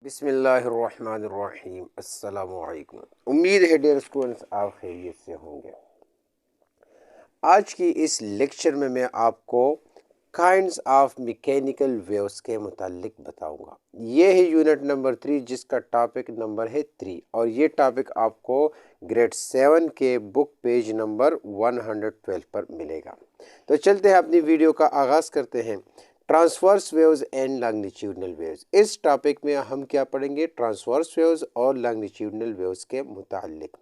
बिस्मिल्लाहिर्रहमानिर्रहीम। अस्सलामु अलैकुम। उम्मीद है डियर स्टूडेंट्स आप खैरियत से होंगे। आज की इस लेक्चर में मैं आपको काइंड्स ऑफ मैकेनिकल वेव्स के मुतालिक बताऊंगा। ये है यूनिट नंबर 3 जिसका टॉपिक नंबर है 3 और ये टॉपिक आपको ग्रेड 7 के बुक पेज नंबर 112 पर मिलेगा। तो चलते हैं अपनी वीडियो का आगाज़ करते हैं। Transverse waves and longitudinal waves. इस टॉपिक में हम क्या पढ़ेंगे? ट्रांसवर्स वेव्स और लॉन्गिट्यूडनल वेव्स के मुतालिक।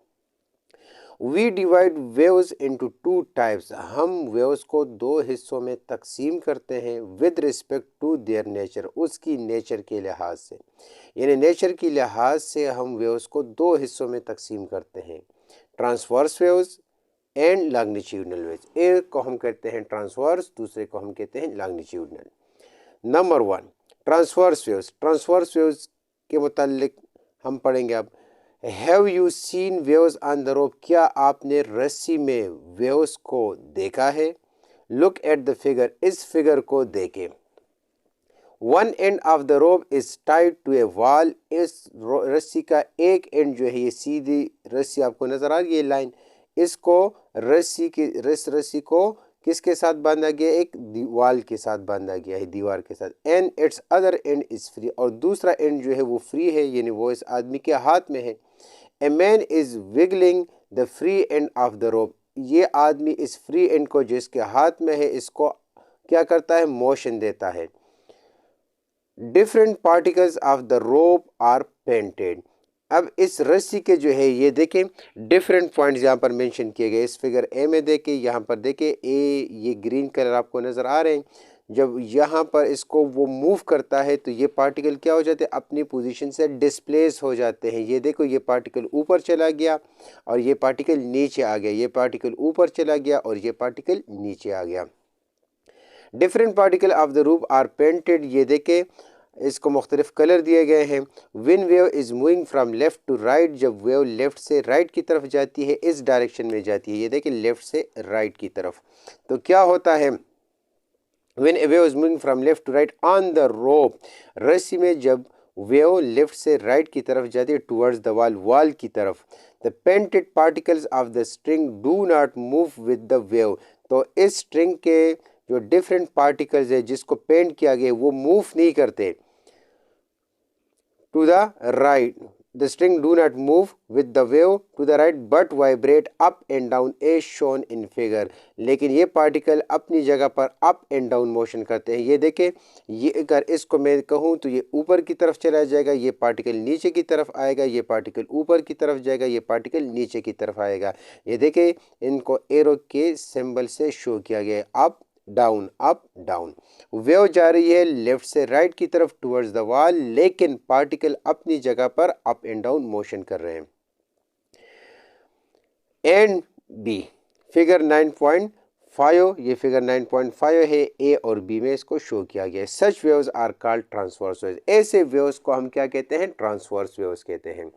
We divide waves into two types. हम वेव्स को दो हिस्सों में तकसीम करते हैं with respect to their nature, उसकी नेचर के लिहाज से। यानी नेचर की लिहाज से हम वेव्स को दो हिस्सों में तकसीम करते हैं, transverse waves and longitudinal waves. एक को हम कहते हैं ट्रांसवर्स, दूसरे को हम कहते हैं longitudinal. Number 1 transverse waves. Transverse waves के मुतालिक हम पढ़ेंगे अब। Have you seen waves on the rope? क्या आपने रस्सी में वेव्स को देखा है? Look at the figure. इस फिगर को देखें। One end of the rope is tied to a wall. इस रस्सी का एक एंड जो है, ये सीधी रस्सी आपको नजर आ रही है लाइन, इसको रस्सी को किसके साथ बांधा गया? एक दीवार के साथ बांधा गया है, दीवार के साथ। And it's other and is free, और दूसरा एंड जो है वो फ्री है, यानी वो इस आदमी के हाथ में है। A man is wiggling the free end of the rope. ये आदमी इस फ्री एंड को जिसके हाथ में है इसको क्या करता है? मोशन देता है। Different particles of the rope are painted. अब इस रस्सी के जो है ये देखें डिफरेंट पॉइंट्स यहाँ पर मेंशन किए गए। इस फिगर ए में देखें, यहाँ पर देखें ए, ये ग्रीन कलर आपको नज़र आ रहे हैं। जब यहाँ पर इसको वो मूव करता है तो ये पार्टिकल क्या हो जाते हैं? अपनी पोजीशन से डिस्प्लेस हो जाते हैं। ये देखो, ये पार्टिकल ऊपर चला गया और ये पार्टिकल नीचे आ गया, ये पार्टिकल ऊपर चला गया और ये पार्टिकल नीचे आ गया। Different particle of the roof are painted. ये देखें, इसको मुख्तलिफ कलर दिए गए हैं। When wave is moving from left to right. जब वेव लेफ्ट से राइट की तरफ जाती है, इस डायरेक्शन में जाती है, ये देखें लेफ्ट से राइट की तरफ, तो क्या होता है? When a wave is moving from left to right on the rope. रस्सी में जब वेव लेफ्ट से राइट की तरफ जाती है टुवर्ड्स द वॉल की तरफ, the painted particles of the string do not move with the wave. तो इस स्ट्रिंग के जो डिफरेंट पार्टिकल्स है जिसको पेंट किया गया वो मूव नहीं करते to the right. The string do not move with the wave to the right but vibrate up and down as shown in figure. लेकिन ये पार्टिकल अपनी जगह पर अप एंड डाउन मोशन करते हैं। ये देखें, ये अगर इसको मैं कहूँ तो ये ऊपर की तरफ चला जाएगा, ये पार्टिकल नीचे की तरफ आएगा, ये पार्टिकल ऊपर की तरफ जाएगा, ये पार्टिकल नीचे की तरफ आएगा। ये देखें, इनको एरो के सिंबल से शो किया गया है, up down up down. Wave जा रही है लेफ्ट से राइट की तरफ टुवर्ड्स द वॉल, लेकिन पार्टिकल अपनी जगह पर अप एंड डाउन मोशन कर रहे हैं। एंड बी फिगर 9.5, ये फिगर 9.5 है, ए और बी में इसको शो किया गया है। Such waves are called transverse waves. ऐसे वेव्स को हम क्या कहते हैं? ट्रांसवर्स वेव्स कहते हैं।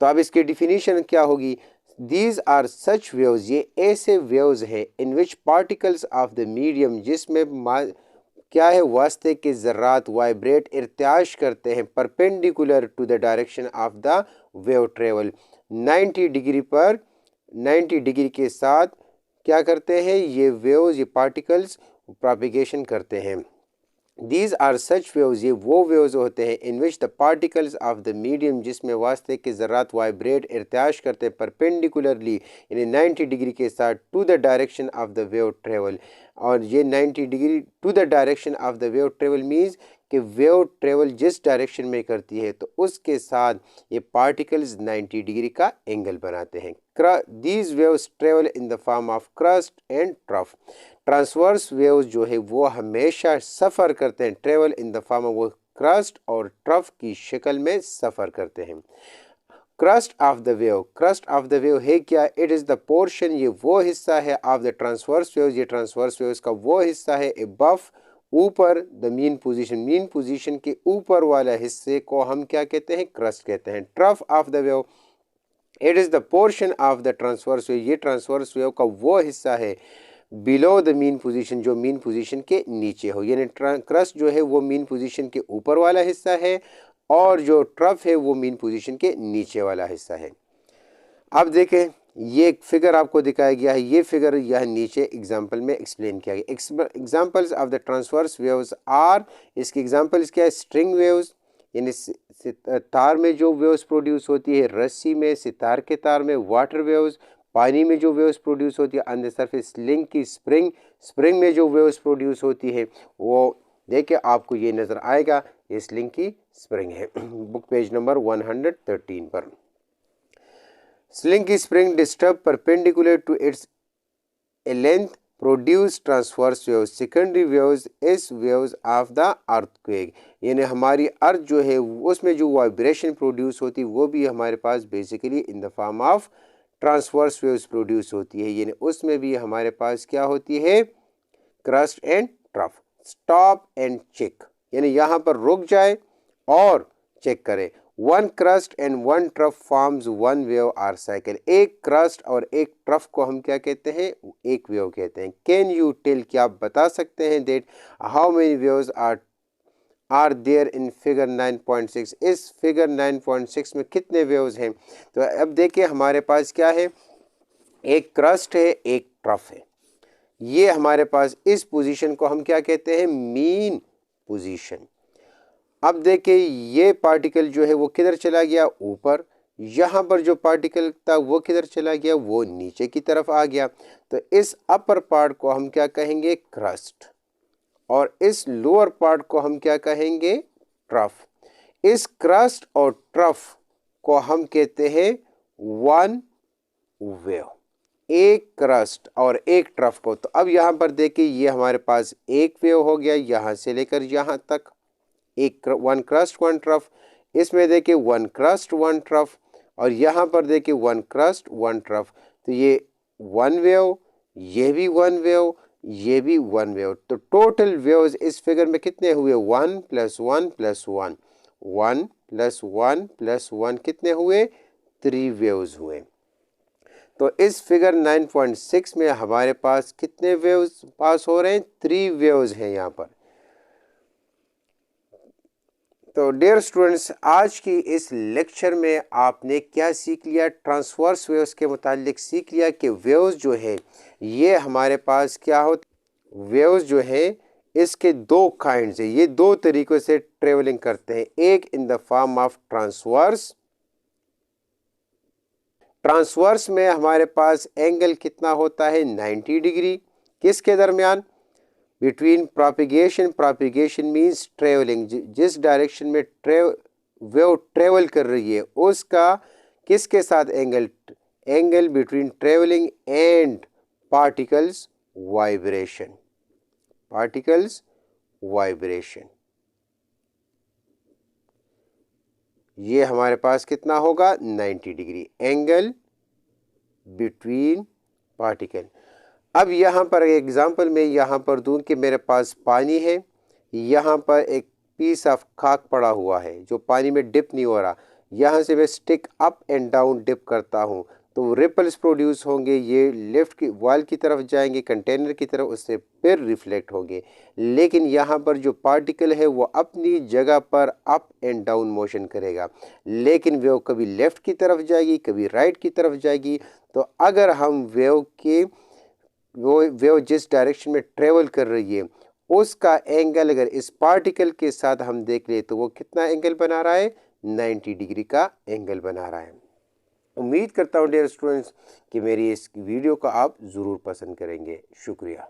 तो अब इसकी डिफिनीशन क्या होगी? These are such waves, ये ऐसे वेव्स हैं in which particles of the medium, जिसमें क्या है? वास्ते के ज़र्रात वाइब्रेट इर्तियाश करते हैं perpendicular to the direction of the wave travel. 90 degree पर 90 डिग्री के साथ क्या करते हैं? ये वेव्स, ये पार्टिकल्स प्रोपिगेशन करते हैं। These are such waves, ये वो वेव्स होते हैं in which the particles of the medium, जिसमें वास्ते के ज़रात वाइब्रेट इर्तियाश करते हैं परपेंडिकुलरली यानी 90 डिग्री के साथ to the direction of the wave travel. और ये 90 degree to the direction of the wave travel means कि वेव ट्रेवल जिस डायरेक्शन में करती है तो उसके साथ ये पार्टिकल्स 90 डिग्री का एंगल बनाते हैं। These waves travel in the form of crust and trough. Transverse waves जो है वो हमेशा सफ़र करते हैं, travel in the form of, वो क्रस्ट और ट्रफ की शक्ल में सफ़र करते हैं। Crust of the wave, crust of the wave है क्या? इट इज़ द पोर्शन, ये वो हिस्सा है ऑफ द ट्रांसवर्स वेव्स, ये ट्रांसवर्स वेव्स का वो हिस्सा है अबव, ऊपर the mean position, mean position के ऊपर वाला हिस्से को हम क्या कहते हैं? क्रस्ट कहते हैं। Trough of the wave, it is the portion of the transverse wave, ये ट्रांसवर्स वेव का वो हिस्सा है बिलो द मीन पोजीशन, जो मीन पोजीशन के नीचे हो। यानी क्रस्ट जो है वो मीन पोजीशन के ऊपर वाला हिस्सा है और जो ट्रफ है वो मीन पोजीशन के नीचे वाला हिस्सा है। अब देखें, ये एक फिगर आपको दिखाया गया है, ये फिगर यह नीचे एग्जाम्पल में एक्सप्लेन किया गया। Examples of the transverse waves are, इसकी एग्जाम्पल्स क्या है, स्ट्रिंग वेव्स यानी तार में जो वेव्स प्रोड्यूस होती है, रस्सी में, सितार के तार में, वाटर वेव्स, पानी में जो वेव्स प्रोड्यूस होती है, ऑन द सरफेस स्लिंग की स्प्रिंग में जो वेव्स प्रोड्यूस होती है, वो देखिए आपको ये नज़र आएगा, ये स्लिंग की स्प्रिंग है। बुक पेज नंबर 113 पर। Sling spring disturbed perpendicular to its length produce transverse waves. Secondary waves is waves of the earthquake. यानी हमारी अर्थ जो है उसमें जो वाइब्रेशन प्रोड्यूस होती है वो भी हमारे पास basically in the form of transverse waves produce होती है। यानी उसमें भी हमारे पास क्या होती है, crest and trough. Stop and check, यानी यहाँ पर रुक जाए और चेक करें। One crest and one trough forms one wave or cycle. एक क्रस्ट और एक ट्रफ को हम क्या कहते हैं, एक वेव कहते हैं। कैन यू टेल, क्या आप बता सकते हैं, that how many waves are there in figure 9.6। इस फिगर 9.6 में कितने वेव्स हैं। तो अब देखिए हमारे पास क्या है, एक क्रस्ट है, एक ट्रफ है। ये हमारे पास इस पोजीशन को हम क्या कहते हैं, मीन पोजीशन। अब देखिए ये पार्टिकल जो है वो किधर चला गया, ऊपर। यहाँ पर जो पार्टिकल था वो किधर चला गया, वो नीचे की तरफ आ गया। तो इस अपर पार्ट को हम क्या कहेंगे, क्रस्ट, और इस लोअर पार्ट को हम क्या कहेंगे, ट्रफ। इस क्रस्ट और ट्रफ को हम कहते हैं वन वेव, एक क्रस्ट और एक ट्रफ को। तो अब यहाँ पर देखिए ये हमारे पास एक वेव हो गया, यहाँ से लेकर यहाँ तक, एक वन क्रस्ट वन ट्रफ। इसमें देखिए वन क्रस्ट वन ट्रफ, और यहाँ पर देखिए वन क्रस्ट वन ट्रफ। तो ये वन वेव, ये भी वन वेव, ये भी वन वेव। तो टोटल वेव्स इस फिगर में कितने हुए, 1 + 1 + 1, 1 + 1 + 1 कितने हुए, 3 वेव्स हुए। तो इस फिगर 9.6 में हमारे पास कितने वेव्स पास हो रहे हैं, 3 वेव्स हैं यहाँ पर। तो डियर स्टूडेंट्स, आज की इस लेक्चर में आपने क्या सीख लिया, ट्रांसवर्स वेव्स के मुतालिक सीख लिया कि वेव्स जो है ये हमारे पास क्या होते, वेव्स जो है इसके दो काइंड्स है, ये दो तरीक़ों से ट्रेवलिंग करते हैं। एक इन the form of transverse, transverse में हमारे पास एंगल कितना होता है, 90 डिग्री, किसके दरमियान, between propagation. Propagation means travelling, जिस डायरेक्शन में वेव ट्रेवल कर रही है उसका किसके साथ angle, angle between travelling and particles vibration, particles vibration. ये हमारे पास कितना होगा, 90 डिग्री एंगल बिटवीन पार्टिकल। अब यहाँ पर एग्जांपल में यहाँ पर दूं कि मेरे पास पानी है, यहाँ पर एक पीस ऑफ खाक पड़ा हुआ है जो पानी में डिप नहीं हो रहा। यहाँ से मैं stick up and down dip करता हूँ तो रिपल्स प्रोड्यूस होंगे, ये लेफ्ट की वॉल की तरफ जाएंगे, कंटेनर की तरफ, उससे फिर रिफ्लेक्ट होंगे। लेकिन यहाँ पर जो पार्टिकल है वो अपनी जगह पर अप एंड डाउन मोशन करेगा, लेकिन वेव कभी लेफ़्ट की तरफ जाएगी, कभी राइट की तरफ जाएगी। तो अगर हम वेव जिस डायरेक्शन में ट्रेवल कर रही है उसका एंगल अगर इस पार्टिकल के साथ हम देख ले तो वो कितना एंगल बना रहा है, 90 डिग्री का एंगल बना रहा है। उम्मीद करता हूँ डियर स्टूडेंट्स कि मेरी इस वीडियो को आप ज़रूर पसंद करेंगे। शुक्रिया।